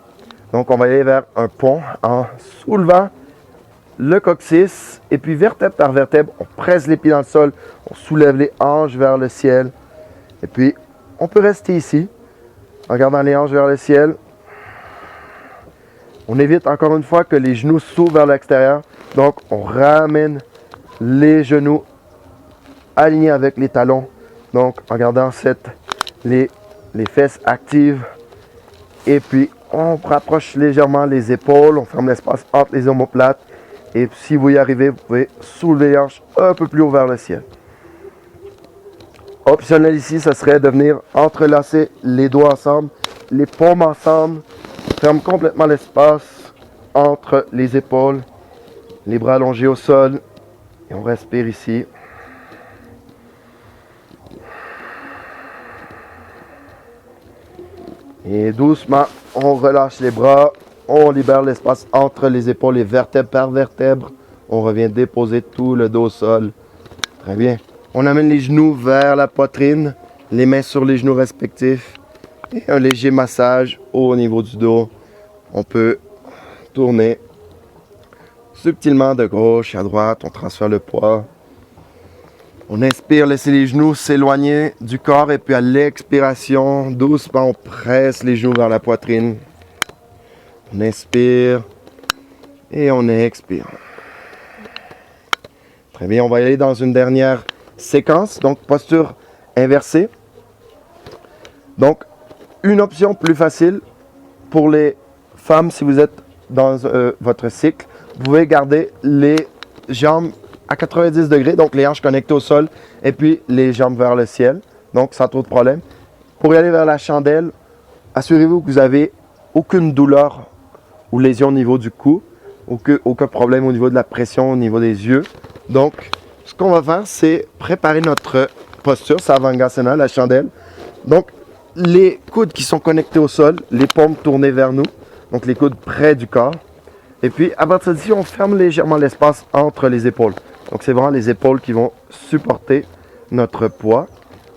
donc on va aller vers un pont en soulevant le coccyx. Et puis vertèbre par vertèbre, on presse les pieds dans le sol. On soulève les hanches vers le ciel. Et puis on peut rester ici en gardant les hanches vers le ciel. On évite encore une fois que les genoux s'ouvrent vers l'extérieur. Donc, on ramène les genoux alignés avec les talons. Donc, en gardant les fesses actives. Et puis, on rapproche légèrement les épaules. On ferme l'espace entre les omoplates. Et si vous y arrivez, vous pouvez soulever les hanches un peu plus haut vers le ciel. Optionnel ici, ce serait de venir entrelacer les doigts ensemble, les paumes ensemble. Ferme complètement l'espace entre les épaules, les bras allongés au sol. Et on respire ici. Et doucement, on relâche les bras. On libère l'espace entre les épaules et vertèbre par vertèbre. On revient déposer tout le dos au sol. Très bien. On amène les genoux vers la poitrine, les mains sur les genoux respectifs. Et un léger massage au niveau du dos. On peut tourner subtilement de gauche à droite. On transfère le poids. On inspire, laissez les genoux s'éloigner du corps. Et puis à l'expiration, doucement, on presse les genoux vers la poitrine. On inspire et on expire. Très bien, on va y aller dans une dernière séquence. Donc, posture inversée. Donc, une option plus facile pour les femmes, si vous êtes dans votre cycle, vous pouvez garder les jambes à 90 degrés, donc les hanches connectées au sol, et puis les jambes vers le ciel, donc sans trop de problème. Pour y aller vers la chandelle, assurez-vous que vous n'avez aucune douleur ou lésion au niveau du cou, aucun problème au niveau de la pression, au niveau des yeux. Donc, ce qu'on va faire, c'est préparer notre posture, Savangasana, la chandelle. Donc, les coudes qui sont connectés au sol, les paumes tournées vers nous, donc les coudes près du corps. Et puis, à partir d'ici, on ferme légèrement l'espace entre les épaules. Donc, c'est vraiment les épaules qui vont supporter notre poids.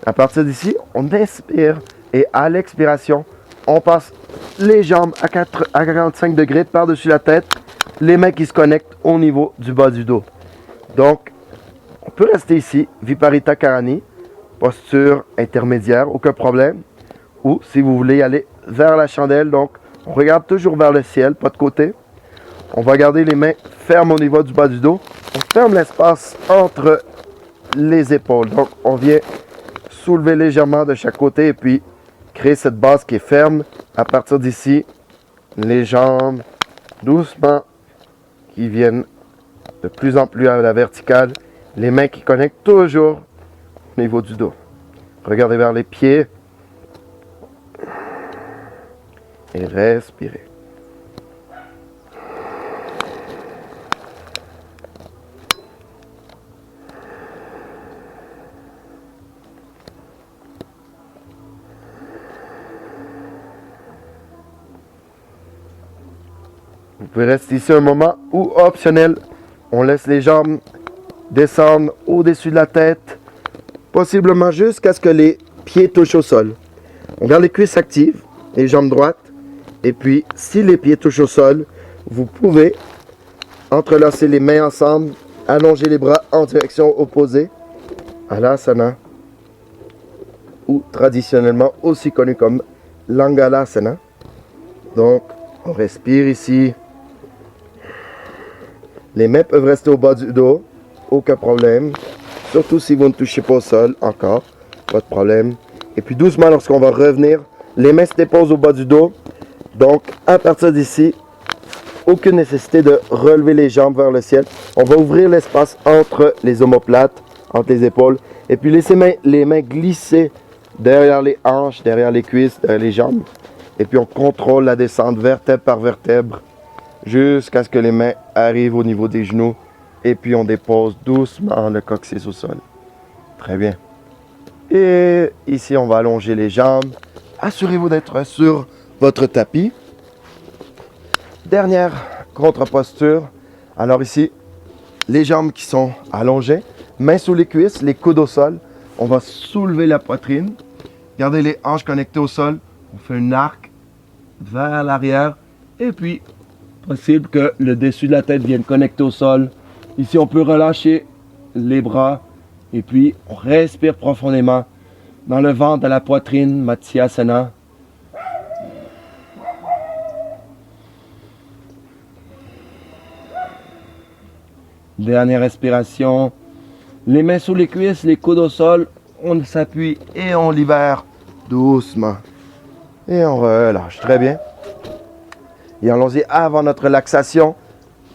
À partir d'ici, on inspire et à l'expiration, on passe les jambes à 45 degrés par-dessus la tête, les mains qui se connectent au niveau du bas du dos. Donc, on peut rester ici, Viparita Karani, posture intermédiaire, aucun problème. Ou si vous voulez aller vers la chandelle, donc on regarde toujours vers le ciel, pas de côté. On va garder les mains fermes au niveau du bas du dos. On ferme l'espace entre les épaules. Donc, on vient soulever légèrement de chaque côté et puis créer cette base qui est ferme. À partir d'ici, les jambes doucement qui viennent de plus en plus à la verticale. Les mains qui connectent toujours au niveau du dos. Regardez vers les pieds. Et respirez. Vous pouvez rester ici un moment ou optionnel, on laisse les jambes descendre au-dessus de la tête, possiblement jusqu'à ce que les pieds touchent au sol. On garde les cuisses actives, les jambes droites. Et puis, si les pieds touchent au sol, vous pouvez entrelacer les mains ensemble, allonger les bras en direction opposée à l'asana, ou traditionnellement aussi connu comme l'Angalasana. Donc, on respire ici. Les mains peuvent rester au bas du dos, aucun problème. Surtout si vous ne touchez pas au sol encore, pas de problème. Et puis doucement, lorsqu'on va revenir, les mains se déposent au bas du dos. Donc, à partir d'ici, aucune nécessité de relever les jambes vers le ciel. On va ouvrir l'espace entre les omoplates, entre les épaules. Et puis, laissez les mains glisser derrière les hanches, derrière les cuisses, derrière les jambes. Et puis, on contrôle la descente vertèbre par vertèbre jusqu'à ce que les mains arrivent au niveau des genoux. Et puis, on dépose doucement le coccyx au sol. Très bien. Et ici, on va allonger les jambes. Assurez-vous d'être sur votre tapis. Dernière contre-posture. Alors ici, les jambes qui sont allongées, mains sous les cuisses, les coudes au sol. On va soulever la poitrine. Gardez les hanches connectées au sol. On fait un arc vers l'arrière. Et puis, possible que le dessus de la tête vienne connecter au sol. Ici, on peut relâcher les bras. Et puis, on respire profondément dans le ventre de la poitrine, Matsyasana. Dernière respiration. Les mains sous les cuisses, les coudes au sol. On s'appuie et on libère doucement. Et on relâche. Très bien. Et allons-y avant notre relaxation.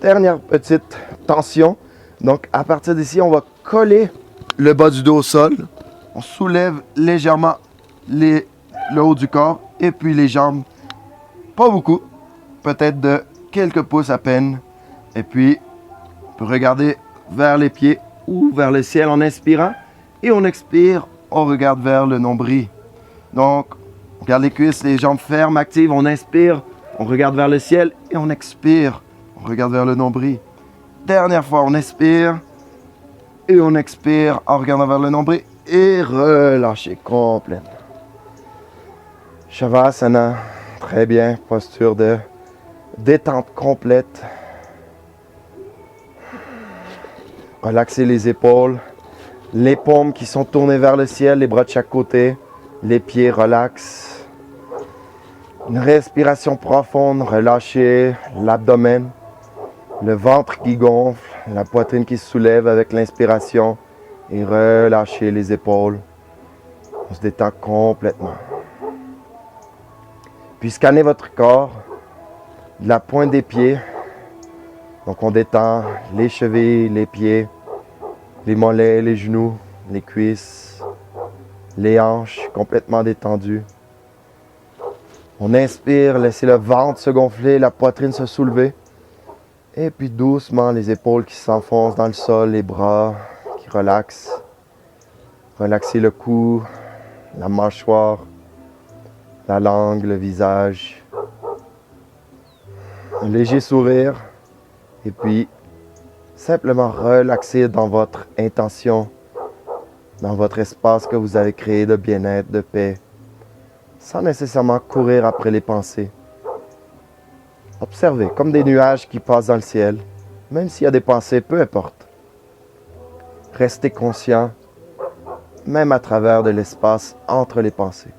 Dernière petite tension. Donc, à partir d'ici, on va coller le bas du dos au sol. On soulève légèrement le haut du corps. Et puis les jambes. Pas beaucoup. Peut-être de quelques pouces à peine. Et puis, on peut regarder vers les pieds ou vers le ciel en inspirant. Et on expire, on regarde vers le nombril. Donc, on garde les cuisses, les jambes fermes, actives. On inspire, on regarde vers le ciel et on expire. On regarde vers le nombril. Dernière fois, on inspire et on expire en regardant vers le nombril et relâchez complètement. Shavasana, très bien, posture de détente complète. Relaxez les épaules, les paumes qui sont tournées vers le ciel, les bras de chaque côté, les pieds relaxent. Une respiration profonde, relâchez l'abdomen, le ventre qui gonfle, la poitrine qui se soulève avec l'inspiration et relâchez les épaules. On se détend complètement. Puis scannez votre corps de la pointe des pieds. Donc on détend les chevilles, les pieds, les mollets, les genoux, les cuisses, les hanches complètement détendues. On inspire, laissez le ventre se gonfler, la poitrine se soulever. Et puis doucement les épaules qui s'enfoncent dans le sol, les bras qui relaxent. Relaxez le cou, la mâchoire, la langue, le visage. Un léger sourire. Et puis, simplement relaxer dans votre intention, dans votre espace que vous avez créé de bien-être, de paix, sans nécessairement courir après les pensées. Observez, comme des nuages qui passent dans le ciel, même s'il y a des pensées, peu importe. Restez conscient, même à travers de l'espace entre les pensées.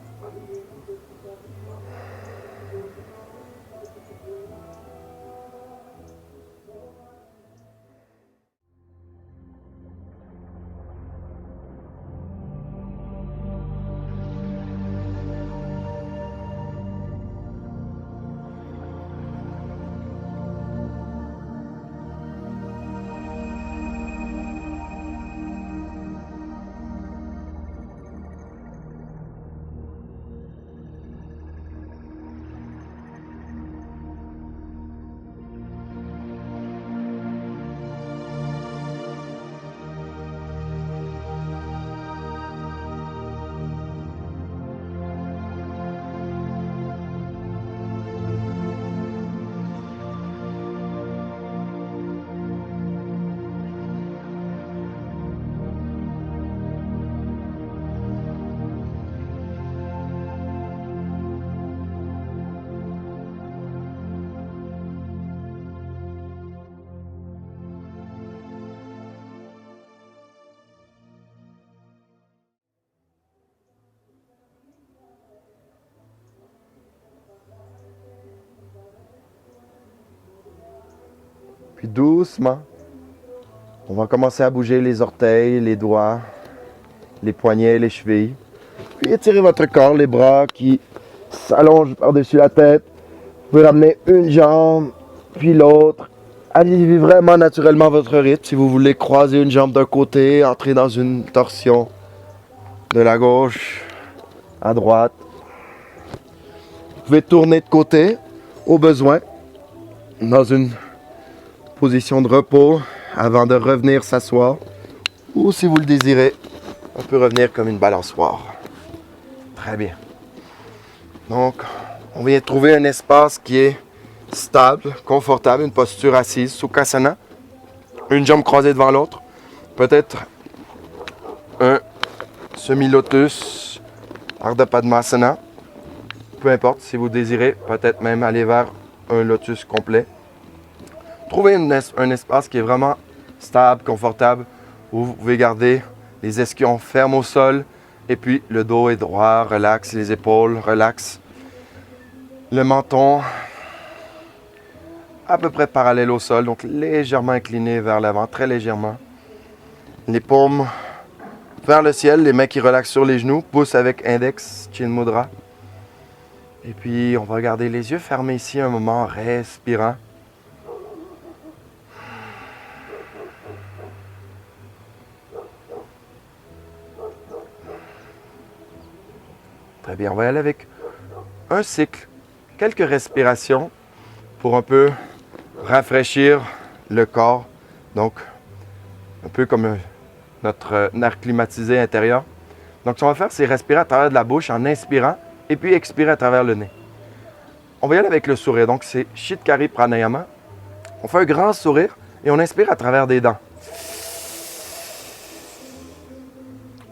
Puis doucement, on va commencer à bouger les orteils, les doigts, les poignets, les chevilles. Puis étirez votre corps, les bras qui s'allongent par-dessus la tête. Vous pouvez ramener une jambe, puis l'autre. Allez vraiment naturellement votre rythme. Si vous voulez croiser une jambe d'un côté, entrer dans une torsion de la gauche à droite. Vous pouvez tourner de côté au besoin dans une position de repos avant de revenir s'asseoir. Ou si vous le désirez, on peut revenir comme une balançoire. Très bien. Donc, on vient de trouver un espace qui est stable, confortable, une posture assise, Sukhasana. une jambe croisée devant l'autre. Peut-être un semi-lotus, Ardha Padmasana. Peu importe si vous désirez, peut-être même aller vers un lotus complet. Trouvez un espace qui est vraiment stable, confortable, où vous pouvez garder les ischions fermes au sol et puis le dos est droit, relax, les épaules, relax. Le menton à peu près parallèle au sol, donc légèrement incliné vers l'avant, très légèrement. Les paumes vers le ciel, les mains qui relaxent sur les genoux, pouce avec index, Chin Mudra. Et puis on va garder les yeux fermés ici un moment, respirant. Très bien, on va y aller avec un cycle, quelques respirations pour un peu rafraîchir le corps. Donc, un peu comme notre air climatisé intérieur. Donc, ce qu'on va faire, c'est respirer à travers de la bouche en inspirant et puis expirer à travers le nez. On va y aller avec le sourire. Donc, c'est Chitkari Pranayama. On fait un grand sourire et on inspire à travers des dents.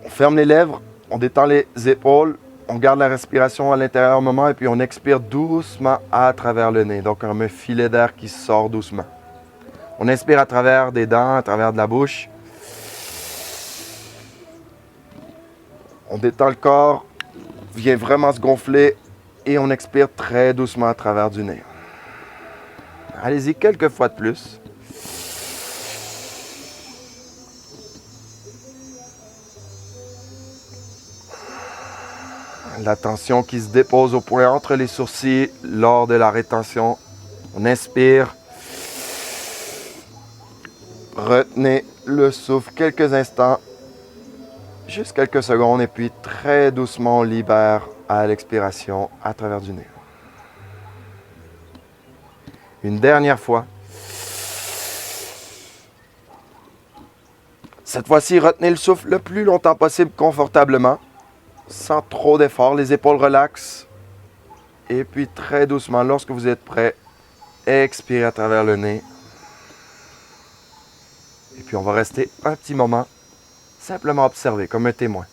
On ferme les lèvres, on détend les épaules. On garde la respiration à l'intérieur un moment et puis on expire doucement à travers le nez. Donc, un filet d'air qui sort doucement. On inspire à travers des dents, à travers de la bouche. On détend le corps, vient vraiment se gonfler et on expire très doucement à travers du nez. Allez-y quelques fois de plus. La tension qui se dépose au point entre les sourcils lors de la rétention. On inspire. Retenez le souffle quelques instants, juste quelques secondes, et puis très doucement on libère à l'expiration à travers du nez. Une dernière fois. Cette fois-ci, retenez le souffle le plus longtemps possible confortablement. Sans trop d'effort, les épaules relaxent. Et puis très doucement, lorsque vous êtes prêt, expirez à travers le nez. Et puis on va rester un petit moment, simplement observer comme un témoin.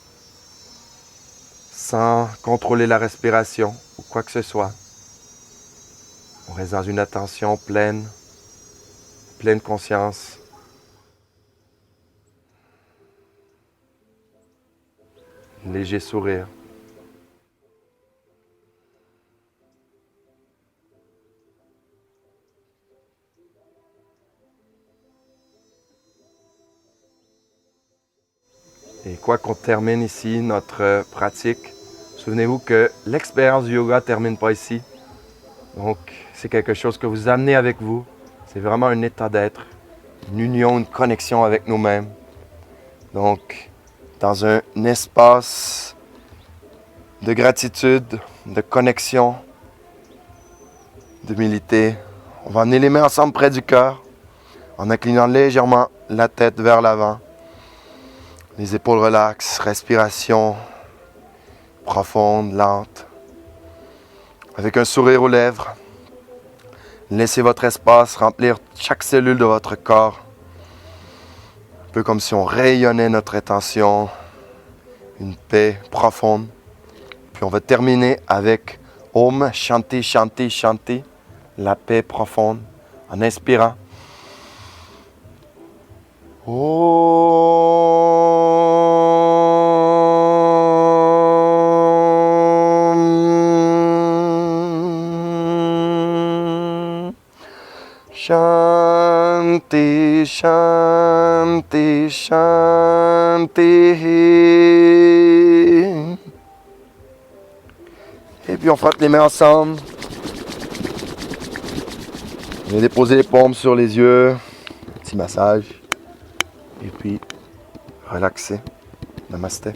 Sans contrôler la respiration ou quoi que ce soit. On reste dans une attention pleine, pleine conscience. Léger sourire. Et quoi qu'on termine ici notre pratique, souvenez-vous que l'expérience du yoga ne termine pas ici. Donc, c'est quelque chose que vous amenez avec vous. C'est vraiment un état d'être, une union, une connexion avec nous-mêmes. Donc, dans un espace de gratitude, de connexion, d'humilité. On va amener les mains ensemble près du cœur, en inclinant légèrement la tête vers l'avant. Les épaules relaxent, respiration profonde, lente. Avec un sourire aux lèvres, laissez votre espace remplir chaque cellule de votre corps. Un peu comme si on rayonnait notre attention, une paix profonde. Puis on va terminer avec Om Shanti Shanti Shanti, la paix profonde, en inspirant. Om Shanti Shanti Shanti. Et puis on frotte les mains ensemble. On vient déposer les paumes sur les yeux. Petit massage. Et puis relaxer. Namasté.